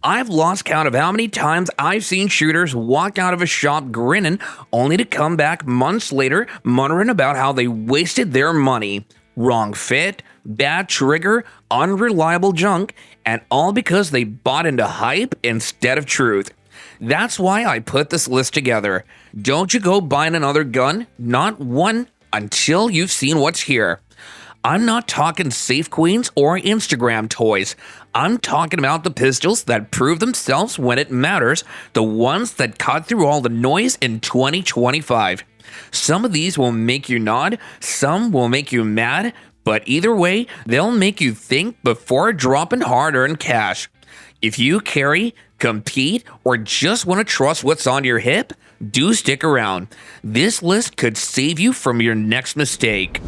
I've lost count of how many times I've seen shooters walk out of a shop grinning only to come back months later muttering about how they wasted their money. Wrong fit, bad trigger, unreliable junk, and all because they bought into hype instead of truth. That's why I put this list together. Don't you go buying another gun, not one, until you've seen what's here. I'm not talking safe queens or Instagram toys. I'm talking about the pistols that prove themselves when it matters, the ones that cut through all the noise in 2025. Some of these will make you nod, some will make you mad, but either way, they'll make you think before dropping hard-earned cash. If you carry, compete, or just want to trust what's on your hip, do stick around. This list could save you from your next mistake.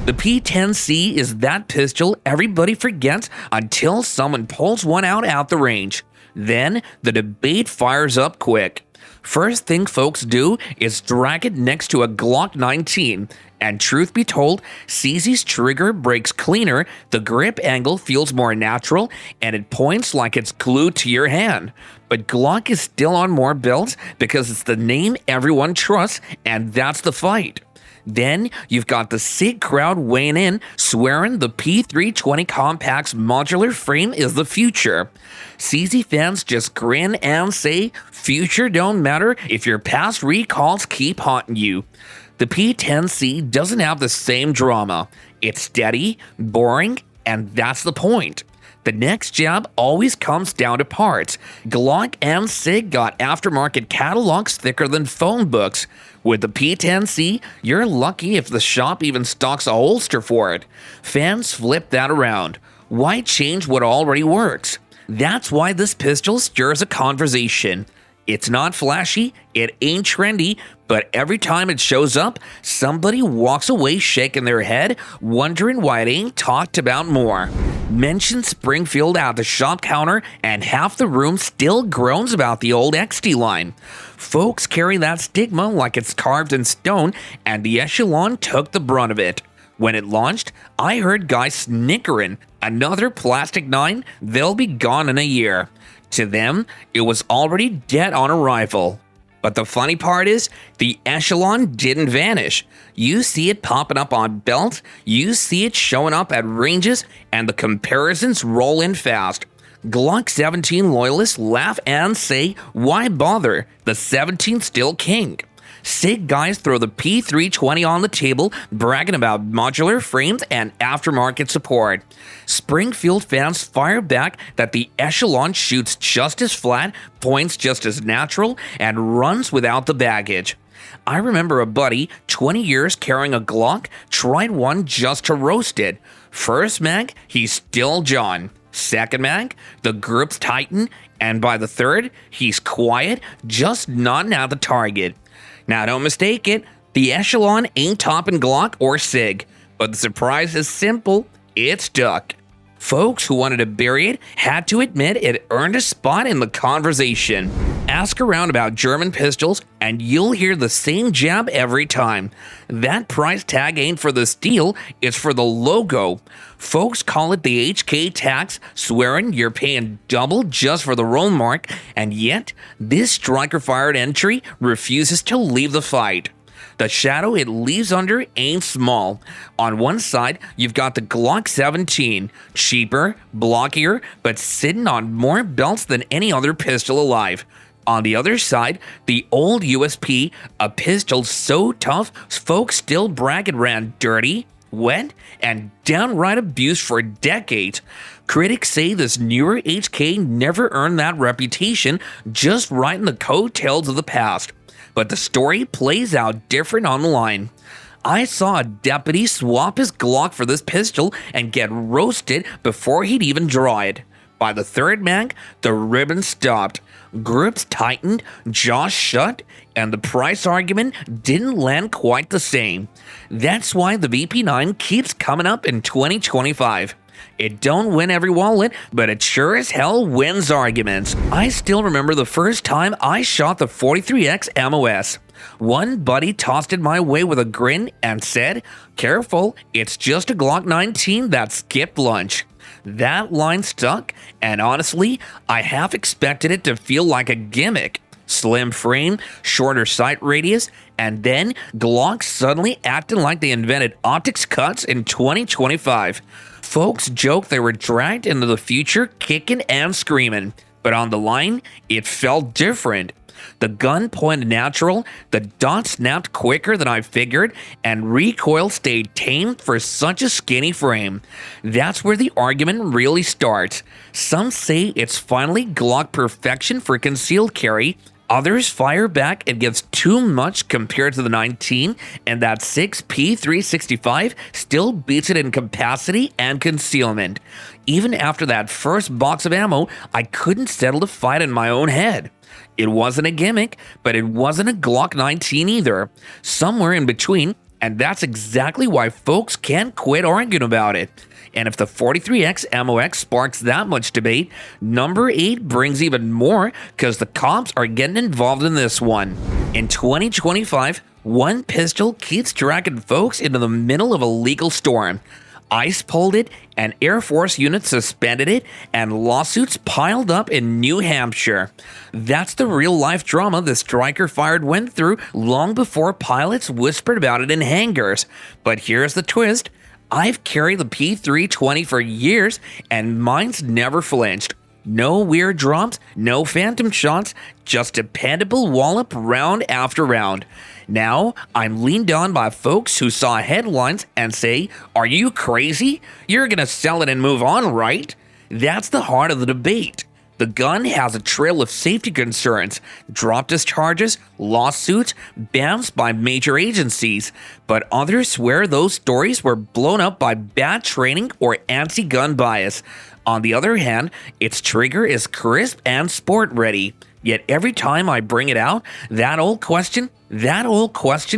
The P10C is that pistol everybody forgets until someone pulls one out the range. Then the debate fires up quick. First thing folks do is drag it next to a Glock 19, and truth be told, CZ's trigger breaks cleaner, the grip angle feels more natural, and it points like it's glued to your hand. But Glock is still on more belts because it's the name everyone trusts, and that's the fight. Then you've got the Sig crowd weighing in, swearing the P320 Compact's modular frame is the future. CZ fans just grin and say, future don't matter if your past recalls keep haunting you. The P10C doesn't have the same drama. It's steady, boring, and that's the point. The next jab always comes down to parts. Glock and Sig got aftermarket catalogs thicker than phone books. With the P10C, you're lucky if the shop even stocks a holster for it. Fans flip that around. Why change what already works? That's why this pistol stirs a conversation. It's not flashy, it ain't trendy, but every time it shows up, somebody walks away shaking their head, wondering why it ain't talked about more. Mention Springfield at the shop counter, and half the room still groans about the old XT line. Folks carry that stigma like it's carved in stone, and the Echelon took the brunt of it. When it launched, I heard guys snickering, another plastic 9, they'll be gone in a year. To them, it was already dead on arrival. But the funny part is, the Echelon didn't vanish. You see it popping up on belts, you see it showing up at ranges, and the comparisons roll in fast. Glock 17 loyalists laugh and say, why bother? The 17's still king. Sig guys throw the P320 on the table, bragging about modular frames and aftermarket support. Springfield fans fire back that the Echelon shoots just as flat, points just as natural, and runs without the baggage. I remember a buddy, 20 years carrying a Glock, tried one just to roast it. First mag, he's still John. Second mag, the group's tighten, and by the third, he's quiet, just nodding at the target. Now don't mistake it, the Echelon ain't topping Glock or Sig, but the surprise is simple, it's stuck. Folks who wanted to bury it had to admit it earned a spot in the conversation. Ask around about German pistols and you'll hear the same jab every time. That price tag ain't for the steel, it's for the logo. Folks call it the HK tax, swearing you're paying double just for the roll mark, and yet this striker-fired entry refuses to leave the fight. The shadow it leaves under ain't small. On one side, you've got the Glock 17, cheaper, blockier, but sitting on more belts than any other pistol alive. On the other side, the old USP, a pistol so tough, folks still brag it ran dirty, wet, and downright abused for decades. Critics say this newer HK never earned that reputation, just riding the coattails of the past. But the story plays out different on the line. I saw a deputy swap his Glock for this pistol and get roasted before he'd even draw it. By the third mag, the ribbon stopped. Grips tightened, jaws shut, and the price argument didn't land quite the same. That's why the VP9 keeps coming up in 2025. It don't win every wallet, but it sure as hell wins arguments. I still remember the first time I shot the 43X MOS. One buddy tossed it my way with a grin and said, "Careful, it's just a Glock 19 that skipped lunch." That line stuck, and honestly, I half expected it to feel like a gimmick. Slim frame, shorter sight radius, and then Glock suddenly acting like they invented optics cuts in 2025. Folks joked they were dragged into the future kicking and screaming, but on the line, it felt different. The gun pointed natural, the dot snapped quicker than I figured, and recoil stayed tame for such a skinny frame. That's where the argument really starts. Some say it's finally Glock perfection for concealed carry. Others fire back it gives too much compared to the 19, and that Sig P365 still beats it in capacity and concealment. Even after that first box of ammo, I couldn't settle to fight in my own head. It wasn't a gimmick, but it wasn't a Glock 19 either. Somewhere in between, and that's exactly why folks can't quit arguing about it. And if the 43X MOX sparks that much debate, number 8 brings even more because the cops are getting involved in this one. In 2025, one pistol keeps dragging folks into the middle of a legal storm. ICE pulled it, an Air Force unit suspended it, and lawsuits piled up in New Hampshire. That's the real-life drama the striker fired went through long before pilots whispered about it in hangars. But here's the twist. I've carried the P320 for years, and mine's never flinched. No weird drops, no phantom shots, just dependable wallop round after round. Now, I'm leaned on by folks who saw headlines and say, "Are you crazy? You're gonna sell it and move on, right?" That's the heart of the debate. The gun has a trail of safety concerns, drop discharges, lawsuits, bans by major agencies, but others swear those stories were blown up by bad training or anti-gun bias. On the other hand, its trigger is crisp and sport-ready. Yet every time I bring it out, that old question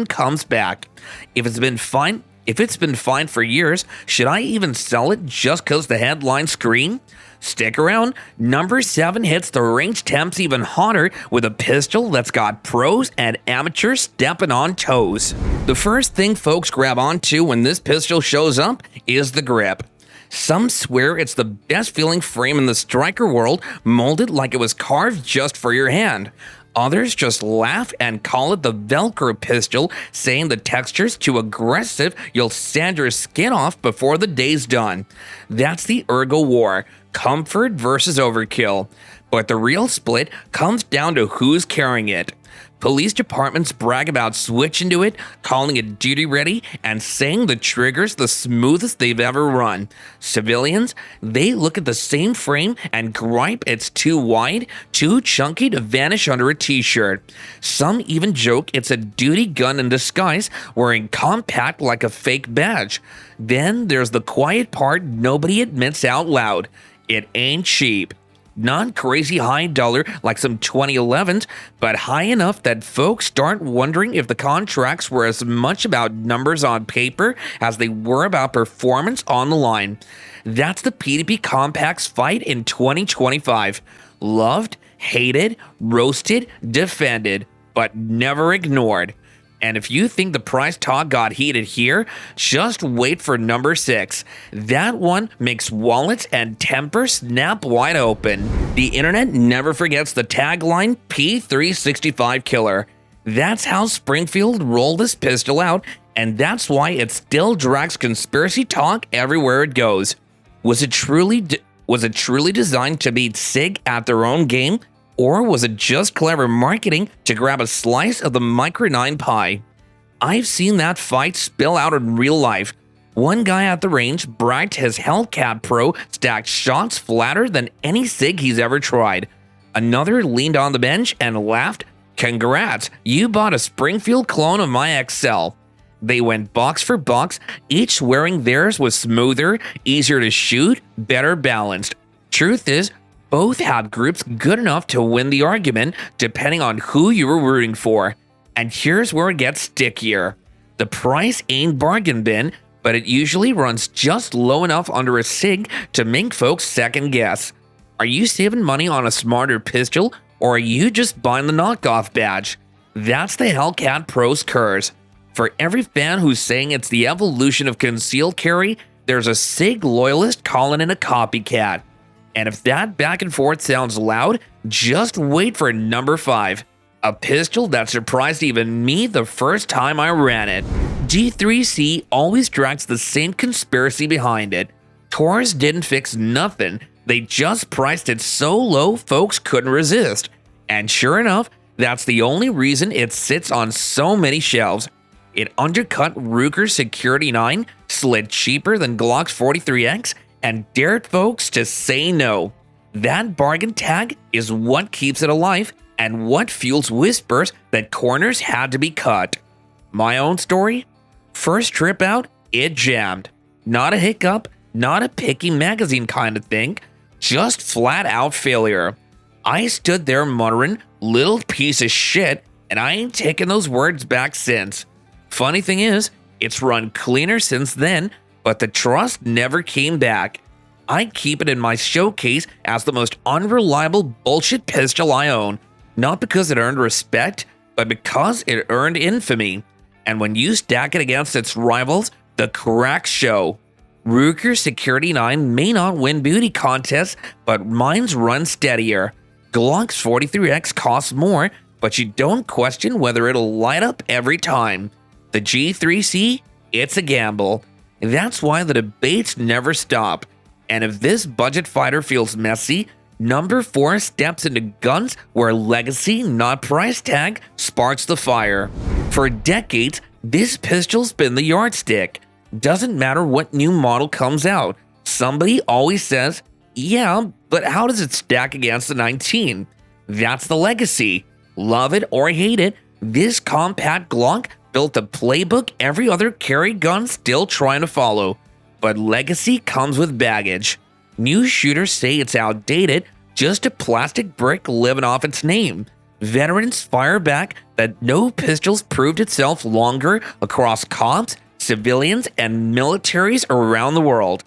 comes back. If it's been fine for years, should I even sell it just because the headlines scream? Stick around. Number 7 hits the range temps even hotter with a pistol that's got pros and amateurs stepping on toes. The first thing folks grab onto when this pistol shows up is the grip. Some swear it's the best feeling frame in the striker world, molded like it was carved just for your hand. Others just laugh and call it the Velcro pistol, saying the texture's too aggressive, you'll sand your skin off before the day's done. That's the ergo war, comfort versus overkill. But the real split comes down to who's carrying it. Police departments brag about switching to it, calling it duty ready, and saying the trigger's the smoothest they've ever run. Civilians, they look at the same frame and gripe it's too wide, too chunky to vanish under a t-shirt. Some even joke it's a duty gun in disguise, wearing compact like a fake badge. Then there's the quiet part nobody admits out loud. It ain't cheap. Not crazy high dollar like some 2011s, but high enough that folks start wondering if the contracts were as much about numbers on paper as they were about performance on the line. That's the PDP Compact's fight in 2025. Loved, hated, roasted, defended, but never ignored. And if you think the price talk got heated here, just wait for number 6. That one makes wallets and temper snap wide open. The internet never forgets the tagline P365 killer. That's how Springfield rolled this pistol out, and that's why it still drags conspiracy talk everywhere it goes. Was it truly designed to beat Sig at their own game? Or was it just clever marketing to grab a slice of the Micro 9 pie? I've seen that fight spill out in real life. One guy at the range bragged his Hellcat Pro stacked shots flatter than any Sig he's ever tried. Another leaned on the bench and laughed, "Congrats, you bought a Springfield clone of my XL." They went box for box, each swearing theirs was smoother, easier to shoot, better balanced. Truth is, both had groups good enough to win the argument, depending on who you were rooting for. And here's where it gets stickier. The price ain't bargain bin, but it usually runs just low enough under a Sig to make folks second guess. Are you saving money on a smarter pistol, or are you just buying the knockoff badge? That's the Hellcat Pro's curse. For every fan who's saying it's the evolution of concealed carry, there's a Sig loyalist calling in a copycat. And if that back and forth sounds loud, just wait for number 5. A pistol that surprised even me the first time I ran it. G3C always tracks the same conspiracy behind it. Taurus didn't fix nothing, they just priced it so low folks couldn't resist. And sure enough, that's the only reason it sits on so many shelves. It undercut Ruger's Security 9, slid cheaper than Glock's 43X, and dared folks to say no. That bargain tag is what keeps it alive and what fuels whispers that corners had to be cut. My own story? First trip out, it jammed. Not a hiccup, not a picky magazine kind of thing, just flat out failure. I stood there muttering, "Little piece of shit," and I ain't taken those words back since. Funny thing is, it's run cleaner since then, but the trust never came back. I keep it in my showcase as the most unreliable bullshit pistol I own, not because it earned respect, but because it earned infamy. And when you stack it against its rivals, the cracks show. Ruger's Security 9 may not win beauty contests, but mine's run steadier. Glock's 43X costs more, but you don't question whether it'll light up every time. The G3C, it's a gamble. That's why the debates never stop. And if this budget fighter feels messy, number 4 steps into guns where legacy, not price tag, sparks the fire. For decades, this pistol's been the yardstick. Doesn't matter what new model comes out, somebody always says, "Yeah, but how does it stack against the 19? That's the legacy. Love it or hate it, this compact Glock built a playbook every other carry gun still trying to follow. But legacy comes with baggage. New shooters say it's outdated, just a plastic brick living off its name. Veterans fire back that no pistol's proved itself longer across cops, civilians, and militaries around the world.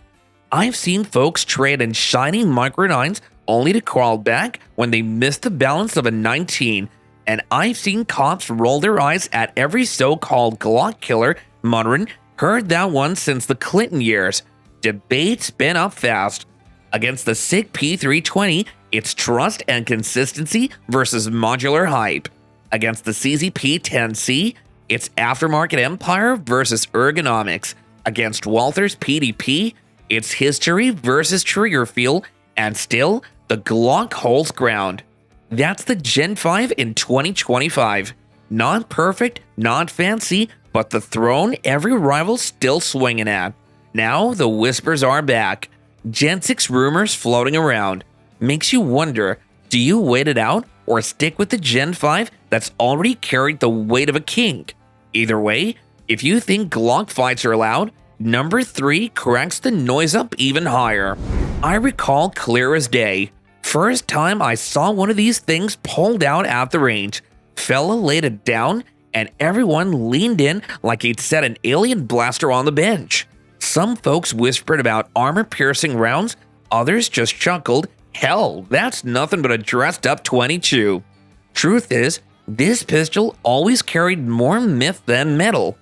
I've seen folks trade in shiny Micro 9s only to crawl back when they miss the balance of a 19. And I've seen cops roll their eyes at every so-called Glock killer muttering, "Heard that one since the Clinton years." Debates spin up fast. Against the Sig P320, it's trust and consistency versus modular hype. Against the CZP 10C, it's aftermarket empire versus ergonomics. Against Walther's PDP, it's history versus trigger feel, and still, the Glock holds ground. That's the Gen 5 in 2025. Not perfect, not fancy, but the throne every rival's still swinging at. Now the whispers are back. Gen 6 rumors floating around. Makes you wonder, do you wait it out or stick with the Gen 5 that's already carried the weight of a king? Either way, if you think Glock fights are loud, number 3 cranks the noise up even higher. I recall clear as day. First time I saw one of these things pulled out at the range. Fella laid it down, and everyone leaned in like he'd set an alien blaster on the bench. Some folks whispered about armor-piercing rounds, others just chuckled, "Hell, that's nothing but a dressed-up 22. Truth is, this pistol always carried more myth than metal.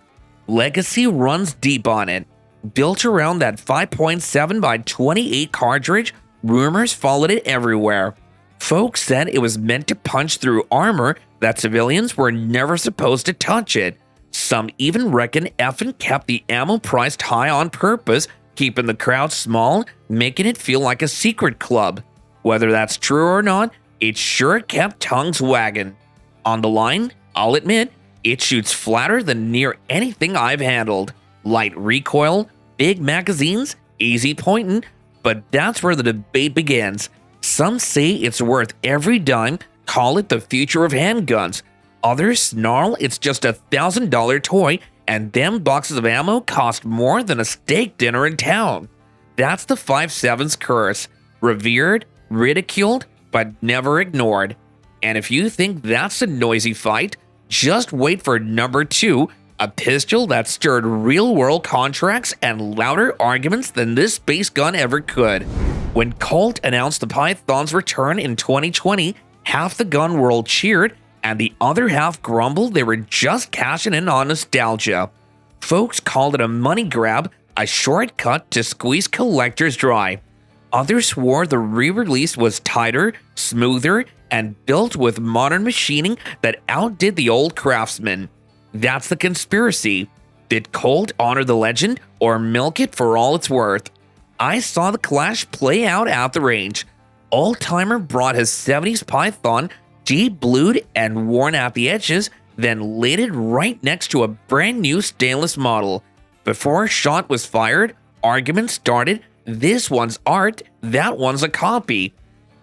Legacy runs deep on it. Built around that 5.7 by 28 cartridge, rumors followed it everywhere. Folks said it was meant to punch through armor, that civilians were never supposed to touch it. Some even reckon effing kept the ammo priced high on purpose, keeping the crowd small, making it feel like a secret club. Whether that's true or not, it sure kept tongues wagging. On the line, I'll admit, it shoots flatter than near anything I've handled. Light recoil, big magazines, easy pointing, but that's where the debate begins. Some say it's worth every dime, call it the future of handguns. Others snarl it's just a $1,000 toy, and them boxes of ammo cost more than a steak dinner in town. That's the 5.7's curse. Revered, ridiculed, but never ignored. And if you think that's a noisy fight, just wait for number 2, A pistol that stirred real-world contracts and louder arguments than this base gun ever could. When Colt announced the Python's return in 2020, half the gun world cheered and the other half grumbled they were just cashing in on nostalgia. Folks called it a money grab, a shortcut to squeeze collectors dry. Others swore the re-release was tighter, smoother, and built with modern machining that outdid the old Craftsman. That's the conspiracy. Did Colt honor the legend or milk it for all it's worth? I saw the clash play out at the range. Old-timer brought his 70s Python, de-blued and worn at the edges, then laid it right next to a brand new stainless model. Before a shot was fired, arguments started. This one's art, that one's a copy.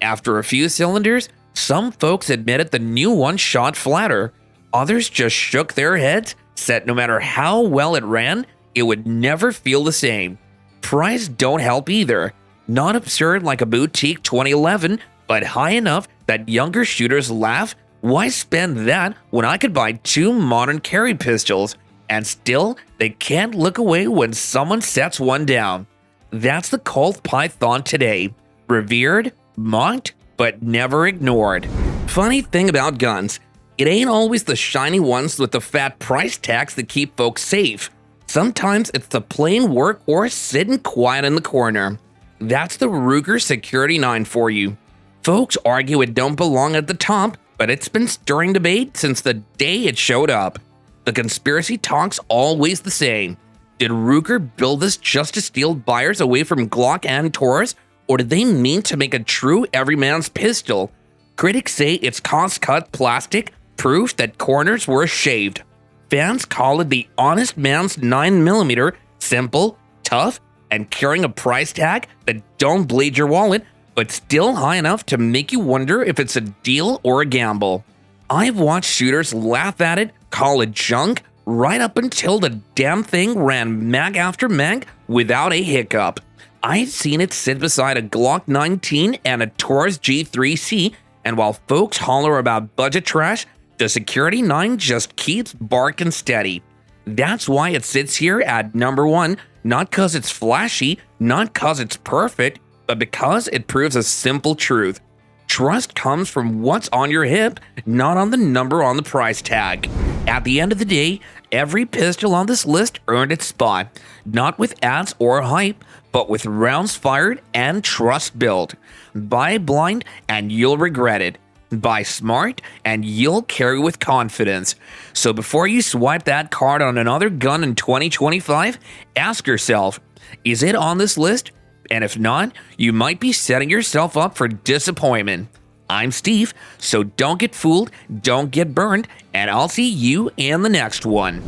After a few cylinders, some folks admitted the new one shot flatter. Others just shook their heads, said no matter how well it ran, it would never feel the same. Price don't help either. Not absurd like a boutique 2011, but high enough that younger shooters laugh. Why spend that when I could buy 2 modern carry pistols? And still, they can't look away when someone sets one down. That's the Colt Python today. Revered, mocked, but never ignored. Funny thing about guns, it ain't always the shiny ones with the fat price tags that keep folks safe. Sometimes it's the plain workhorse sitting quiet in the corner. That's the Ruger Security 9 for you. Folks argue it don't belong at the top, but it's been stirring debate since the day it showed up. The conspiracy talk's always the same. Did Ruger build this just to steal buyers away from Glock and Taurus, or did they mean to make a true everyman's pistol? Critics say it's cost-cut plastic, proof that corners were shaved. Fans call it the honest man's 9mm, simple, tough, and carrying a price tag that don't bleed your wallet, but still high enough to make you wonder if it's a deal or a gamble. I've watched shooters laugh at it, call it junk, right up until the damn thing ran mag after mag without a hiccup. I've seen it sit beside a Glock 19 and a Taurus G3C, and while folks holler about budget trash, the Security 9 just keeps barking steady. That's why it sits here at number 1, not because it's flashy, not because it's perfect, but because it proves a simple truth. Trust comes from what's on your hip, not on the number on the price tag. At the end of the day, every pistol on this list earned its spot, not with ads or hype, but with rounds fired and trust built. Buy blind and you'll regret it. Buy smart and you'll carry with confidence. So before you swipe that card on another gun in 2025, ask yourself, is it on this list? And if not, you might be setting yourself up for disappointment. I'm Steve, so don't get fooled, don't get burned, and I'll see you in the next one.